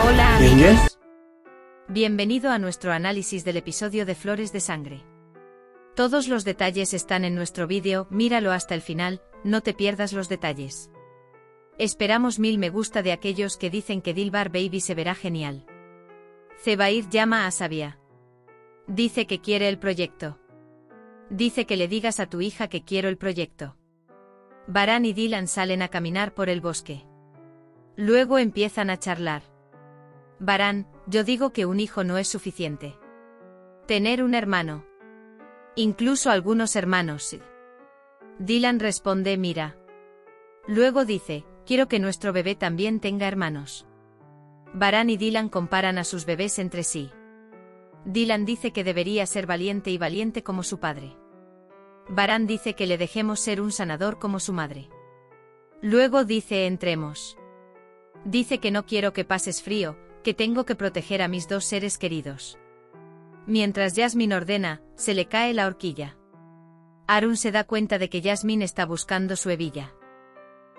Hola ¿Quién amigos. es? Bienvenido a nuestro análisis del episodio de Flores de Sangre. Todos los detalles están en nuestro vídeo, míralo hasta el final, no te pierdas los detalles. Esperamos 1000 me gusta de aquellos que dicen que Dilbar Baby se verá genial. Zebair llama a Sabia. Dice que quiere el proyecto. Dice que le digas a tu hija que quiero el proyecto. Baran y Dylan salen a caminar por el bosque. Luego empiezan a charlar. Baran, yo digo que un hijo no es suficiente. Tener un hermano. Incluso algunos hermanos. Dylan responde, mira. Luego dice, quiero que nuestro bebé también tenga hermanos. Baran y Dylan comparan a sus bebés entre sí. Dylan dice que debería ser valiente y valiente como su padre. Baran dice que le dejemos ser un sanador como su madre. Luego dice, entremos. Dice que no quiero que pases frío, que tengo que proteger a mis dos seres queridos. Mientras Jasmine ordena, se le cae la horquilla. Arun se da cuenta de que Jasmine está buscando su hebilla.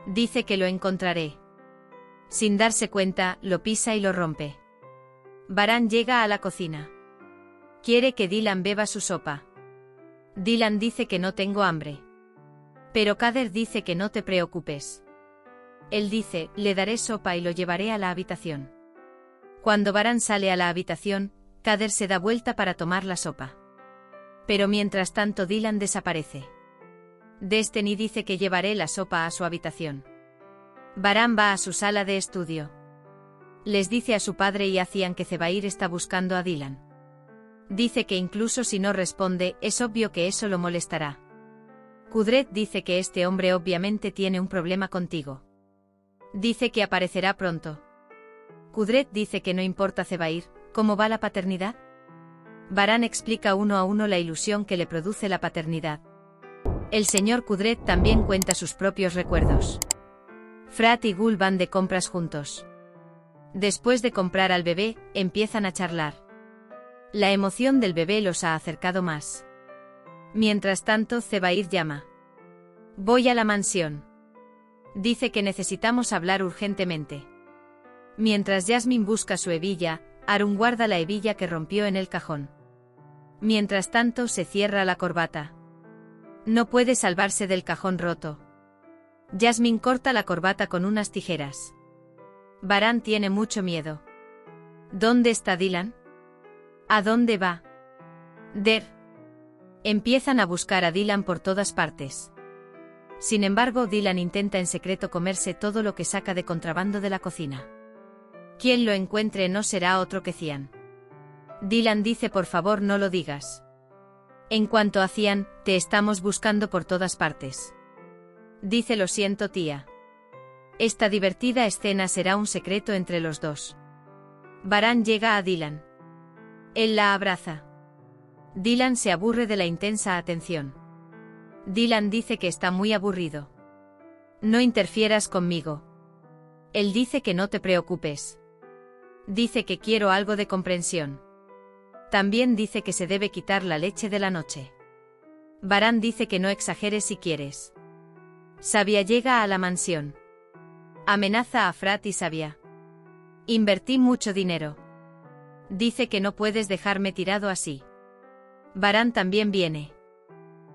Dice que lo encontraré. Sin darse cuenta, lo pisa y lo rompe. Baran llega a la cocina. Quiere que Dylan beba su sopa. Dylan dice que no tengo hambre. Pero Kader dice que no te preocupes. Él dice, le daré sopa y lo llevaré a la habitación. Cuando Baran sale a la habitación, Kader se da vuelta para tomar la sopa. Pero mientras tanto Dylan desaparece. Destiny dice que llevaré la sopa a su habitación. Baran va a su sala de estudio. Les dice a su padre y a Cian que Zebair está buscando a Dylan. Dice que incluso si no responde, es obvio que eso lo molestará. Kudret dice que este hombre obviamente tiene un problema contigo. Dice que aparecerá pronto. Kudret dice que no importa Zebair, ¿cómo va la paternidad? Baran explica uno a uno la ilusión que le produce la paternidad. El señor Kudret también cuenta sus propios recuerdos. Frat y Gul van de compras juntos. Después de comprar al bebé, empiezan a charlar. La emoción del bebé los ha acercado más. Mientras tanto, Zebair llama. Voy a la mansión. Dice que necesitamos hablar urgentemente. Mientras Jasmine busca su hebilla, Arun guarda la hebilla que rompió en el cajón. Mientras tanto se cierra la corbata. No puede salvarse del cajón roto. Jasmine corta la corbata con unas tijeras. Baran tiene mucho miedo. ¿Dónde está Dylan? ¿A dónde va? Empiezan a buscar a Dylan por todas partes. Sin embargo, Dylan intenta en secreto comerse todo lo que saca de contrabando de la cocina. Quien lo encuentre no será otro que Cian. Dylan dice por favor no lo digas. En cuanto a Cian, te estamos buscando por todas partes. Dice lo siento tía. Esta divertida escena será un secreto entre los dos. Baran llega a Dylan. Él la abraza. Dylan se aburre de la intensa atención. Dylan dice que está muy aburrido. No interfieras conmigo. Él dice que no te preocupes. Dice que quiero algo de comprensión. También dice que se debe quitar la leche de la noche. Baran dice que no exageres si quieres. Sabia llega a la mansión. Amenaza a Frat y Sabia. Invertí mucho dinero. Dice que no puedes dejarme tirado así. Baran también viene.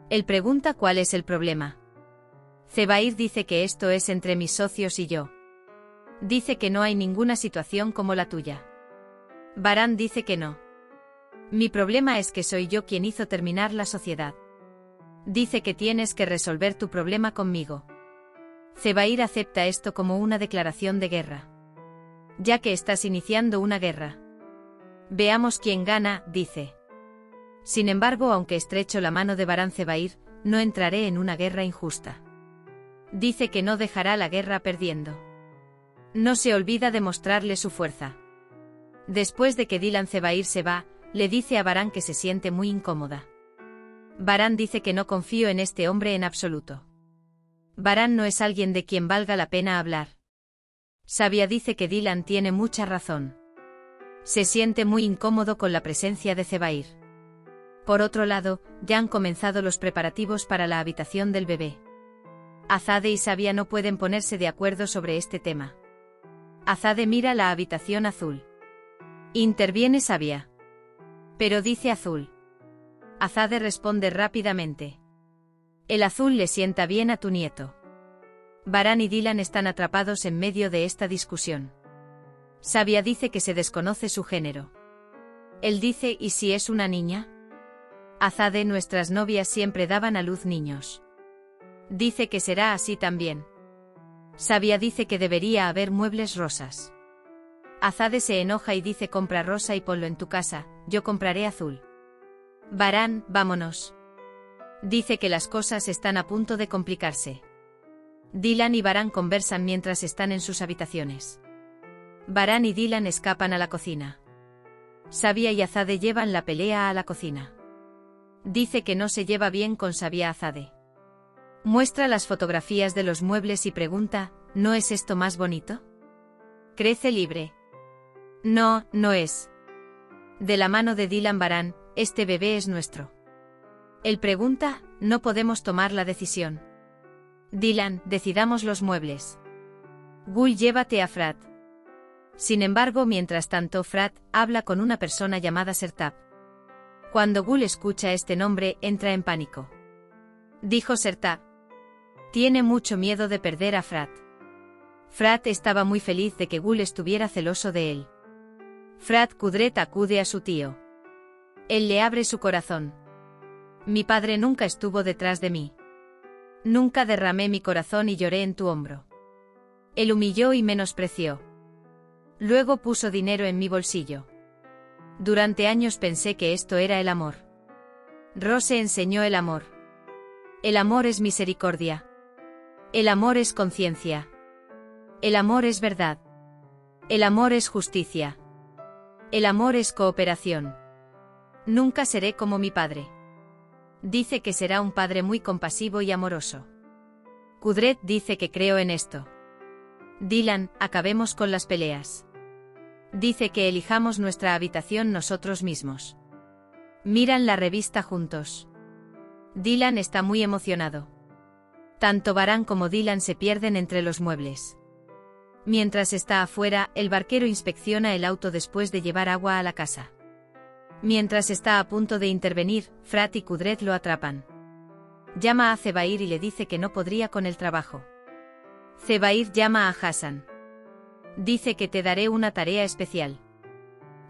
Él pregunta cuál es el problema. Zebair dice que esto es entre mis socios y yo. Dice que no hay ninguna situación como la tuya. Baran dice que no. Mi problema es que soy yo quien hizo terminar la sociedad. Dice que tienes que resolver tu problema conmigo. Zebair acepta esto como una declaración de guerra. Ya que estás iniciando una guerra. Veamos quién gana, dice. Sin embargo, aunque estrecho la mano de Baran Zebair, no entraré en una guerra injusta. Dice que no dejará la guerra perdiendo. No se olvida de mostrarle su fuerza. Después de que Dylan Zebair se va, le dice a Baran que se siente muy incómoda. Baran dice que no confío en este hombre en absoluto. Baran no es alguien de quien valga la pena hablar. Sabia dice que Dylan tiene mucha razón. Se siente muy incómodo con la presencia de Zebair. Por otro lado, ya han comenzado los preparativos para la habitación del bebé. Azade y Sabia no pueden ponerse de acuerdo sobre este tema. Azade mira la habitación azul. Interviene Sabia. Pero dice Azul. Azade responde rápidamente. El azul le sienta bien a tu nieto. Varán y Dylan están atrapados en medio de esta discusión. Sabia dice que se desconoce su género. Él dice, ¿y si es una niña? Azade, nuestras novias siempre daban a luz niños. Dice que será así también. Sabia dice que debería haber muebles rosas. Azade se enoja y dice, compra rosa y ponlo en tu casa, yo compraré azul. Varán, vámonos. Dice que las cosas están a punto de complicarse. Dylan y Varán conversan mientras están en sus habitaciones. Varán y Dylan escapan a la cocina. Sabia y Azade llevan la pelea a la cocina. Dice que no se lleva bien con Sabia. Azade muestra las fotografías de los muebles y pregunta, ¿no es esto más bonito? Crece libre. No, no es. De la mano de Dylan Varán, este bebé es nuestro. Él pregunta, no podemos tomar la decisión. Dylan, decidamos los muebles. Gul, llévate a Frat. Sin embargo, mientras tanto, Frat habla con una persona llamada Sertab. Cuando Gul escucha este nombre, entra en pánico. Dijo Sertab. Tiene mucho miedo de perder a Frat. Frat estaba muy feliz de que Gul estuviera celoso de él. Frat Kudret acude a su tío. Él le abre su corazón. Mi padre nunca estuvo detrás de mí. Nunca derramé mi corazón y lloré en tu hombro. Él humilló y menospreció. Luego puso dinero en mi bolsillo. Durante años pensé que esto era el amor. Rose enseñó el amor. El amor es misericordia. El amor es conciencia. El amor es verdad. El amor es justicia. El amor es cooperación. Nunca seré como mi padre. Dice que será un padre muy compasivo y amoroso. Kudret dice que creo en esto. Dylan, acabemos con las peleas. Dice que elijamos nuestra habitación nosotros mismos. Miran la revista juntos. Dylan está muy emocionado. Tanto Varán como Dylan se pierden entre los muebles. Mientras está afuera, el barquero inspecciona el auto después de llevar agua a la casa. Mientras está a punto de intervenir, Frat y Kudret lo atrapan. Llama a Zebair y le dice que no podría con el trabajo. Zebair llama a Hassan. Dice que te daré una tarea especial.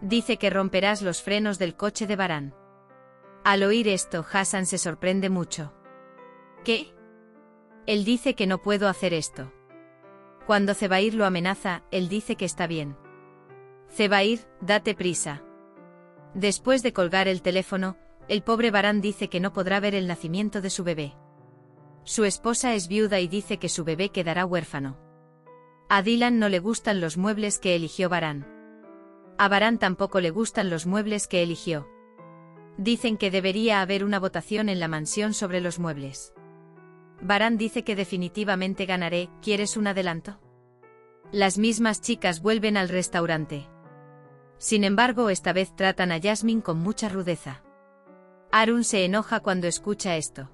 Dice que romperás los frenos del coche de Varán. Al oír esto, Hassan se sorprende mucho. ¿Qué? Él dice que no puedo hacer esto. Cuando Zebair lo amenaza, él dice que está bien. Zebair, date prisa. Después de colgar el teléfono, el pobre Varán dice que no podrá ver el nacimiento de su bebé. Su esposa es viuda y dice que su bebé quedará huérfano. A Dylan no le gustan los muebles que eligió Varán. A Varán tampoco le gustan los muebles que eligió. Dicen que debería haber una votación en la mansión sobre los muebles. Varán dice que definitivamente ganaré, ¿quieres un adelanto? Las mismas chicas vuelven al restaurante. Sin embargo, esta vez tratan a Jasmine con mucha rudeza. Arun se enoja cuando escucha esto.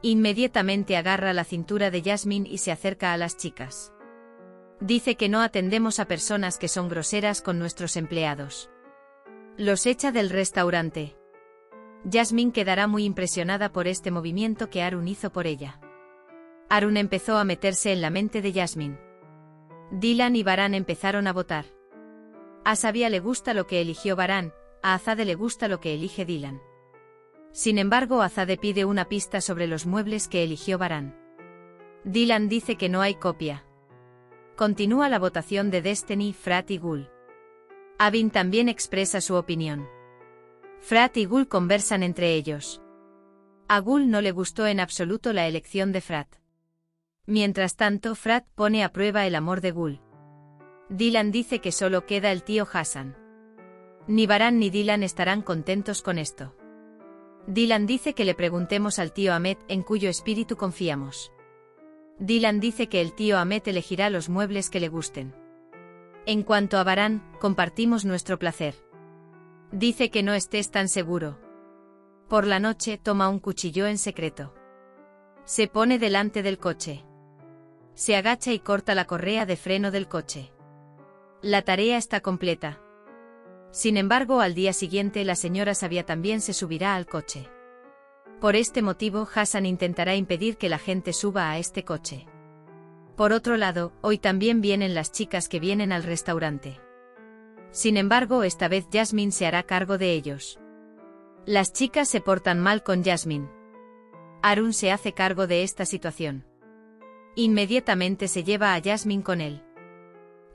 Inmediatamente agarra la cintura de Jasmine y se acerca a las chicas. Dice que no atendemos a personas que son groseras con nuestros empleados. Los echa del restaurante. Jasmine quedará muy impresionada por este movimiento que Arun hizo por ella. Arun empezó a meterse en la mente de Jasmine. Dylan y Varán empezaron a votar. A Sabia le gusta lo que eligió Varán, a Azade le gusta lo que elige Dylan. Sin embargo, Azade pide una pista sobre los muebles que eligió Varán. Dylan dice que no hay copia. Continúa la votación de Destiny, Frat y Gul. Avin también expresa su opinión. Frat y Gul conversan entre ellos. A Gul no le gustó en absoluto la elección de Frat. Mientras tanto, Frat pone a prueba el amor de Gul. Dylan dice que solo queda el tío Hassan. Ni Varán ni Dylan estarán contentos con esto. Dylan dice que le preguntemos al tío Ahmed en cuyo espíritu confiamos. Dylan dice que el tío Ahmed elegirá los muebles que le gusten. En cuanto a Varán, compartimos nuestro placer. Dice que no estés tan seguro. Por la noche toma un cuchillo en secreto. Se pone delante del coche. Se agacha y corta la correa de freno del coche. La tarea está completa. Sin embargo, al día siguiente la señora Sabia también se subirá al coche. Por este motivo, Hassan intentará impedir que la gente suba a este coche. Por otro lado, hoy también vienen las chicas que vienen al restaurante. Sin embargo, esta vez Jasmine se hará cargo de ellos. Las chicas se portan mal con Jasmine. Arun se hace cargo de esta situación. Inmediatamente se lleva a Jasmine con él.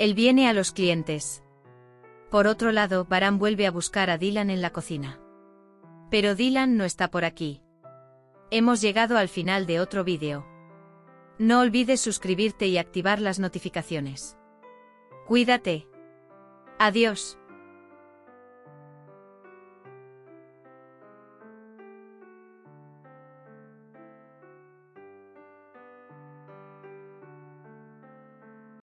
Él viene a los clientes. Por otro lado, Baran vuelve a buscar a Dylan en la cocina. Pero Dylan no está por aquí. Hemos llegado al final de otro vídeo. No olvides suscribirte y activar las notificaciones. Cuídate. Adiós.